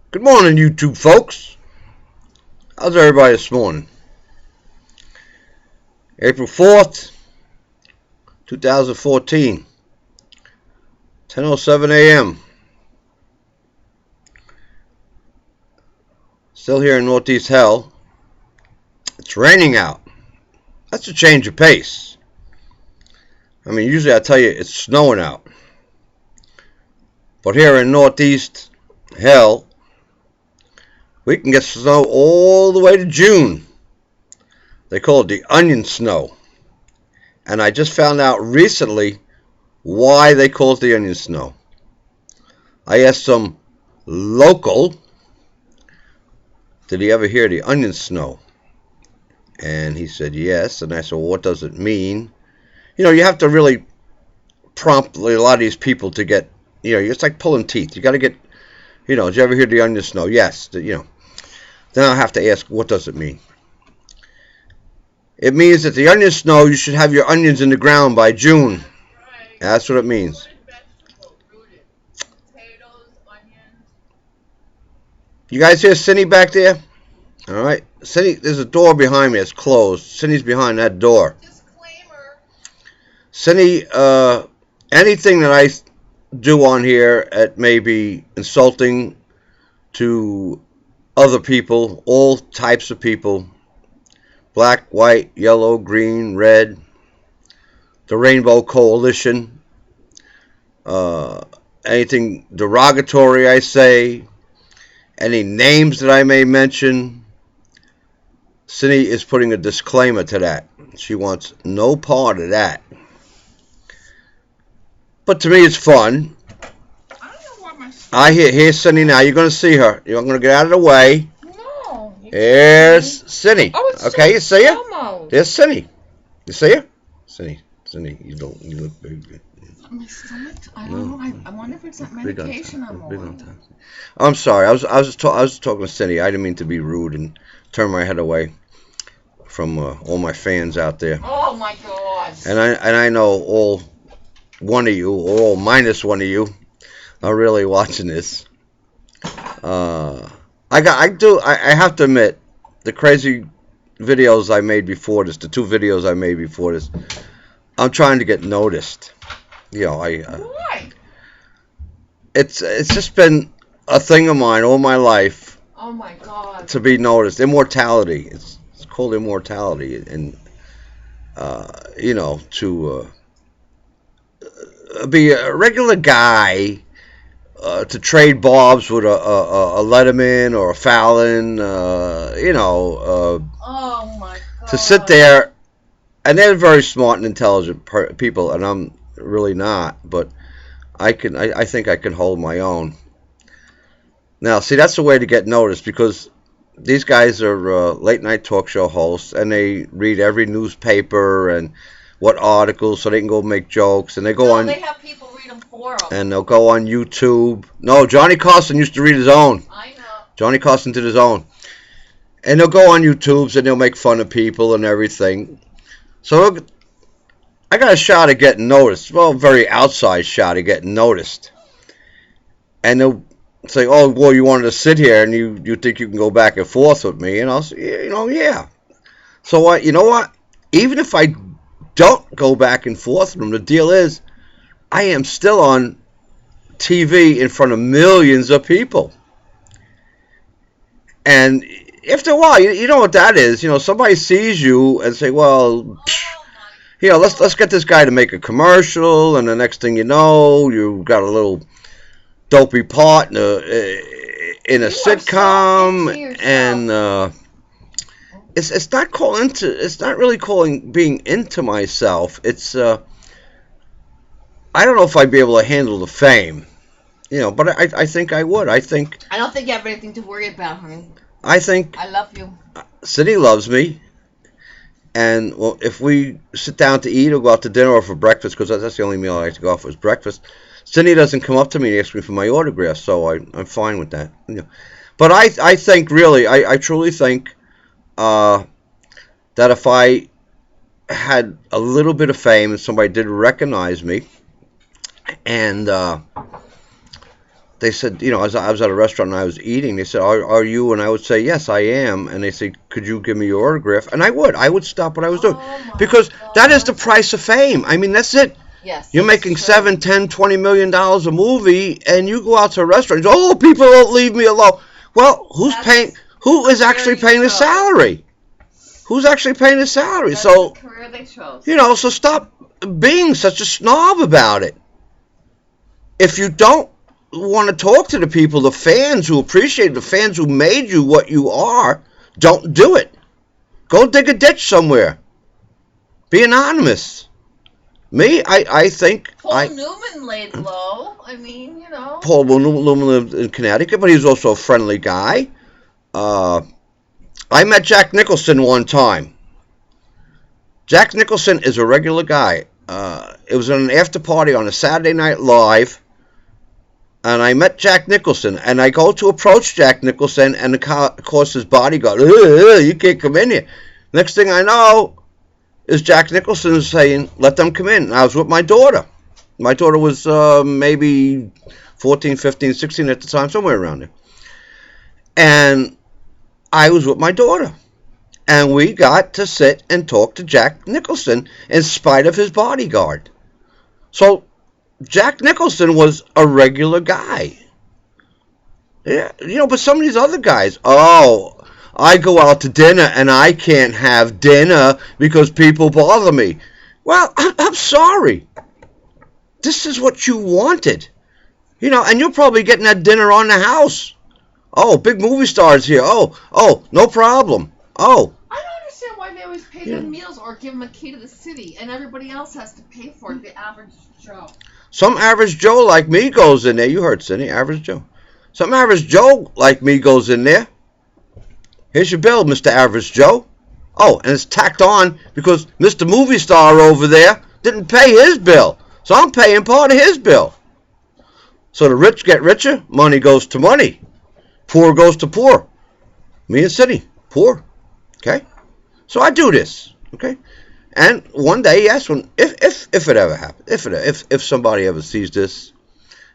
Good morning, YouTube folks. How's everybody this morning? April 4th, 2014, 10:07 a.m. Still here in Northeast Hell. It's raining out. That's a change of pace. I mean, usually I tell you it's snowing out. But here in Northeast Hell, we can get snow all the way to June. They call it the onion snow. And I just found out recently why they call it the onion snow. I asked some local, did he ever hear the onion snow? And he said yes. And I said, well, what does it mean? You know, you have to really prompt a lot of these people to get, you know, it's like pulling teeth. You got to get, you know, did you ever hear the onion snow? Yes, you know. Then I'll have to ask, what does it mean? It means that the onion snow, you should have your onions in the ground by June. That's what it means. You guys hear Cindy back there? All right. Cindy, there's a door behind me. It's closed. Cindy's behind that door. Disclaimer. Cindy, anything that I do on here that may be insulting to other people, all types of people, black, white, yellow, green, red, the Rainbow Coalition, anything derogatory I say, any names that I may mention, Cindy is putting a disclaimer to that. She wants no part of that. But to me, it's fun. I here's Cindy now. You're going to see her. You're going to get out of the way. No. There's Cindy. Oh, it's okay, you see her? slow-mo. There's Cindy. You see her? Cindy, you look very good. My stomach. I don't know. I wonder if it's that medication I'm on. I'm sorry. I was talking to Cindy. I didn't mean to be rude and turn my head away from all my fans out there. Oh my God. And I know all one of you, or all minus one of you, are really watching this. I have to admit, the crazy videos I made before this, the two videos I made before this, I'm trying to get noticed. You know, Why? It's just been a thing of mine all my life. Oh my God. To be noticed. Immortality. It's called immortality, and you know, to be a regular guy, to trade barbs with a Letterman or a Fallon, you know, Oh my God. to sit there, and they're very smart and intelligent people, and I'm really not, but I think I can hold my own. Now, see, that's the way to get noticed, because these guys are late night talk show hosts, and they read every newspaper and what articles, so they can go make jokes, and they go on. They have people read them for them. And they'll go on YouTube. No, Johnny Carson used to read his own. I know. Johnny Carson did his own. And they'll go on YouTubes and they'll make fun of people and everything. So I got a shot at getting noticed. Well, a very outside shot at getting noticed. And they'll say, oh, well, you wanted to sit here and you think you can go back and forth with me. And I'll say, you know, yeah. So you know what? Even if I don't go back and forth with them, the deal is, I am still on TV in front of millions of people. And after a while, you know what that is. You know, somebody sees you and say, well, you know, let's get this guy to make a commercial, and the next thing you know, you've got a little dopey part in a sitcom, and it's not really calling being into myself. It's I don't know if I'd be able to handle the fame, you know, but I think I would. I don't think you have anything to worry about, honey. I think I love you. Cindy loves me, and well, if we sit down to eat or go out to dinner or for breakfast, because that's the only meal I like to go out for is breakfast, Cindy doesn't come up to me and ask me for my autograph, so I'm fine with that. You know. But I think really, I truly think that if I had a little bit of fame and somebody did recognize me, and they said, as I was at a restaurant and I was eating, they said, are you? And I would say, yes, I am. And they said, could you give me your autograph? And I would stop what I was doing. Oh Because my that is the God. price of fame. I mean, that's it. Yes, You're that's making true. $7, $10, $20 million a movie, and you go out to a restaurant and say, oh, people don't leave me alone. Well, who is actually paying the salary? Who's actually paying the salary? That's So, the career they chose. so stop being such a snob about it. If you don't want to talk to the people, the fans who appreciate it, the fans who made you what you are, don't do it. Go dig a ditch somewhere. Be anonymous. Me, I think... Paul Newman laid low. I mean, Paul Newman lived in Connecticut, but he was also a friendly guy. I met Jack Nicholson one time. Jack Nicholson is a regular guy. It was an after party on a Saturday Night Live, and I met Jack Nicholson, and I go to approach Jack Nicholson, and of course his bodyguard, you can't come in here. Next thing I know is Jack Nicholson saying, let them come in. And I was with my daughter. My daughter was maybe 14, 15, 16 at the time, somewhere around there. And I was with my daughter. And we got to sit and talk to Jack Nicholson in spite of his bodyguard. So Jack Nicholson was a regular guy. Yeah, but some of these other guys, I go out to dinner and I can't have dinner because people bother me. Well, I'm sorry. This is what you wanted. And you're probably getting that dinner on the house. Oh, big movie stars here. Oh, no problem. Oh. I don't understand why they always pay them meals or give them a key to the city and everybody else has to pay for it, the average Joe. Some average Joe like me goes in there. You heard Cindy, average Joe. Some average Joe like me goes in there. Here's your bill, Mr. Average Joe. Oh, and it's tacked on because Mr. Movie Star over there didn't pay his bill. So I'm paying part of his bill. So the rich get richer, money goes to money. Poor goes to poor. Me and Cindy, poor. Okay? So I do this. Okay? And one day, yes, if it ever happens, if somebody ever sees this,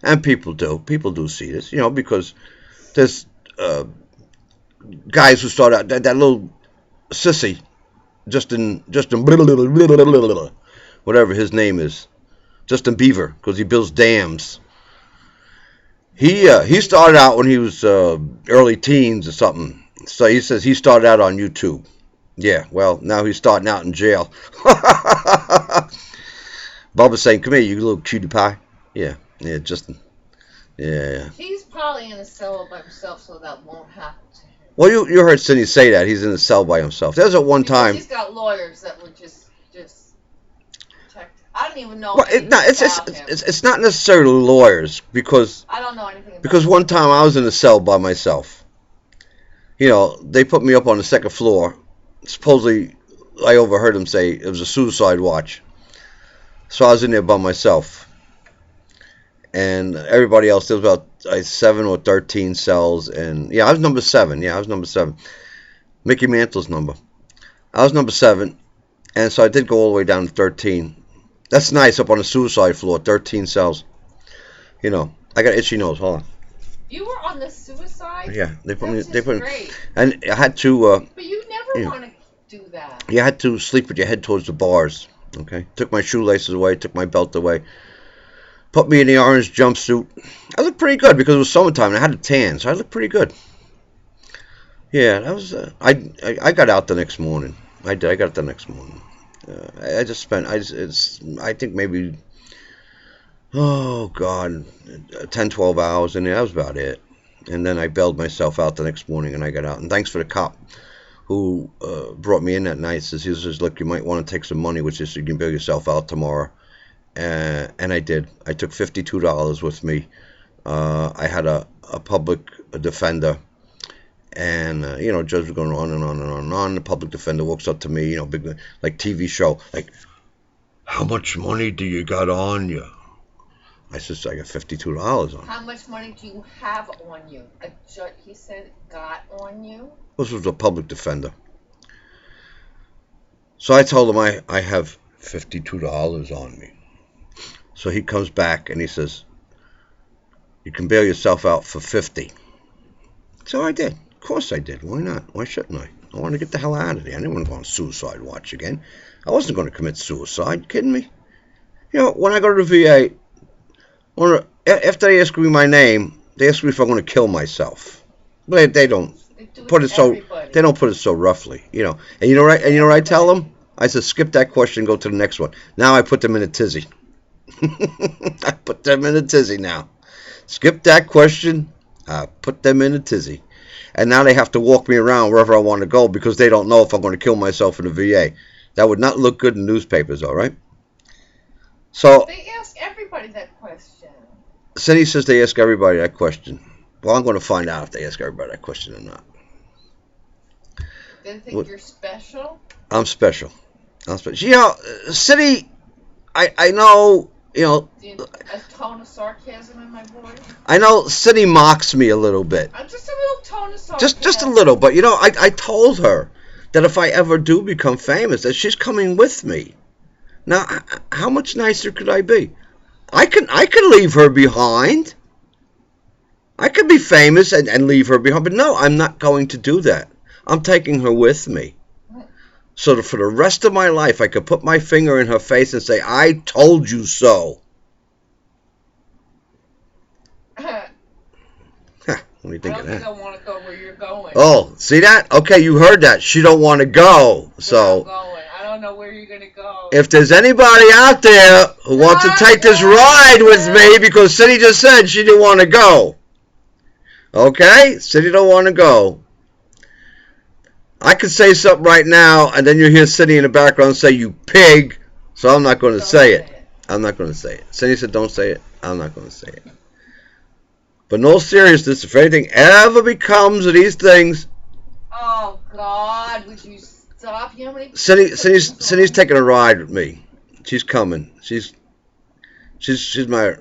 and people do see this, because there's guys who start out that little sissy, Justin whatever his name is, Justin Bieber, because he builds dams. He started out when he was early teens or something. So he says he started out on YouTube. Yeah, well, now he's starting out in jail. Bubba's saying, come here, you little cutie pie. Yeah, Justin. Yeah. He's probably in a cell by himself, so that won't happen to him. Well, you heard Cindy say that. He's in a cell by himself. There's at one time. He's got lawyers that would just protect. I don't even know. Well, it's not necessarily lawyers because I don't know anything about because one time I was in a cell by myself. They put me up on the second floor. Supposedly, I overheard him say it was a suicide watch. So I was in there by myself. And everybody else, there was about 7 or 13 cells. And I was number 7. Yeah, I was number 7. Mickey Mantle's number. I was number 7. And so I did go all the way down to 13. That's nice up on the suicide floor, 13 cells. I got itchy nose. Hold on. You were on the suicide? Yeah, they put me. Great. And I had to. But you never want to do that. You had to sleep with your head towards the bars. Okay. Took my shoelaces away. Took my belt away. Put me in the orange jumpsuit. I looked pretty good because it was summertime and I had a tan, so I looked pretty good. Yeah, that was. I got out the next morning. I did. I got out the next morning. I just spent. I think maybe. Oh God, 10, 12 hours, and that was about it. And then I bailed myself out the next morning, and I got out. And thanks for the cop who brought me in that night. He says, "Look, you might want to take some money, which is you can bail yourself out tomorrow." And I did. I took $52 with me. I had a public defender, and judge was going on and on and on and on. The public defender walks up to me, big like TV show, like, "How much money do you got on you?" I said, "I got $52 on." How much money do you have on you? He said, "Got on you." This was a public defender. So I told him I have $52 on me. So he comes back and he says, You can bail yourself out for 50. So I did. Of course I did. Why not? Why shouldn't I? I want to get the hell out of there. I didn't want to go on suicide watch again. I wasn't going to commit suicide. You kidding me? You know, when I go to the VA, after they ask me my name, they ask me if I'm going to kill myself. But they don't put it so. They don't put it so roughly, you know. And you know right. And you know what I tell them? I said, skip that question, go to the next one. Now I put them in a tizzy. I put them in a tizzy now. Skip that question. I put them in a tizzy. And now they have to walk me around wherever I want to go because they don't know if I'm going to kill myself in the VA. That would not look good in newspapers, all right? So they ask everybody that question. Cindy says they ask everybody that question. Well, I'm going to find out if they ask everybody that question or not. They think you're special? I'm special. You know, Cindy, I know, you know. A tone of sarcasm in my voice? I know Cindy mocks me a little bit. Just a little tone of sarcasm. Just a little, but you know, I told her that if I ever do become famous, that she's coming with me. Now, how much nicer could I be? I can leave her behind. I could be famous and leave her behind, but no, I'm not going to do that. I'm taking her with me. So that for the rest of my life, I could put my finger in her face and say, I told you so. What do you think of that? I don't want to go where you're going. Oh, see that? Okay, you heard that. She don't want to go. So I don't know where you're going to go. If there's anybody out there who wants to take this ride with me, because Cindy just said she didn't want to go. Okay? Cindy don't want to go. I could say something right now, and then you hear Cindy in the background say, you pig. So I'm not going to say it. I'm not going to say it. Cindy said don't say it. I'm not going to say it. But no seriousness, if anything ever becomes of these things. Oh, God, would you stop? You know how many Cindy's taking a ride with me. She's coming. She's my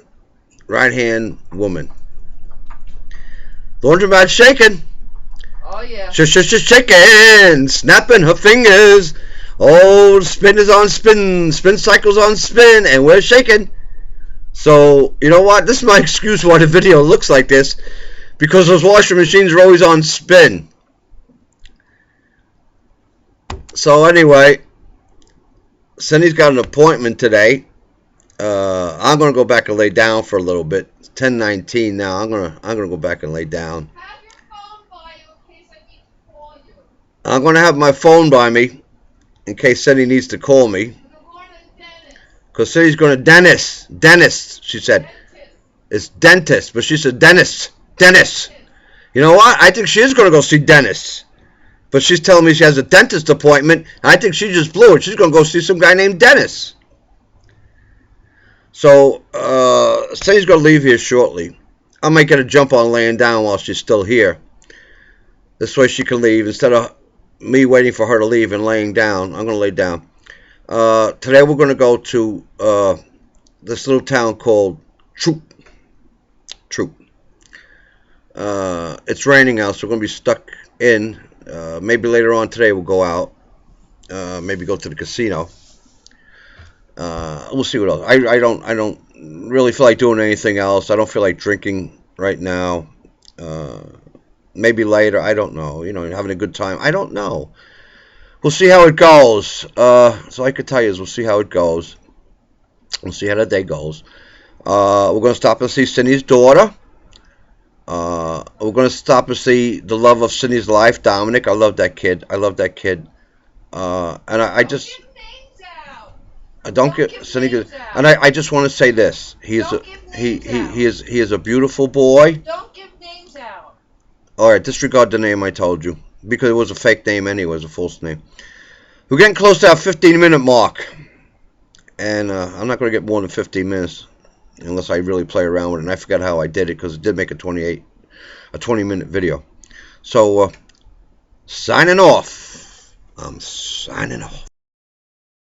right-hand woman. Laundromat shaking. Oh, yeah. Shaking, snapping her fingers. Oh, spin is on spin. Spin cycle's on spin, and we're shaking. So, you know what? This is my excuse why the video looks like this. Because those washing machines are always on spin. So, anyway, Cindy's got an appointment today. I'm going to go back and lay down for a little bit. It's 10:19 now. I'm gonna go back and lay down. Have your phone by you in case I need to call you. I'm going to have my phone by me in case Cindy needs to call me. Because Cindy's going to dentist, she said. Dentist. It's dentist, but she said dentist. You know what? I think she is going to go see dentist. But she's telling me she has a dentist appointment. I think she just blew it. She's going to go see some guy named Dennis. So, Cindy's going to leave here shortly. I might get a jump on laying down while she's still here. This way she can leave. Instead of me waiting for her to leave and laying down, I'm going to lay down. Today we're going to go to this little town called Troop. It's raining out, so we're going to be stuck in. Maybe later on today we'll go out. Maybe go to the casino. We'll see what else. I don't really feel like doing anything else. I don't feel like drinking right now. Maybe later. I don't know. You know, having a good time. I don't know. We'll see how it goes. So I could tell you is we'll see how it goes. We'll see how the day goes. We're going to stop and see Cindy's daughter. We're going to stop and see the love of Cindy's life, Dominic. I love that kid. And I just... Don't get Cindy. And I just want to say this. He is a beautiful boy. Don't give names out. All right, disregard the name I told you. Because it was a fake name anyway, it was a false name. We're getting close to our 15-minute mark. And I'm not going to get more than 15 minutes unless I really play around with it. And I forgot how I did it because it did make a 20-minute video. So, signing off. I'm signing off.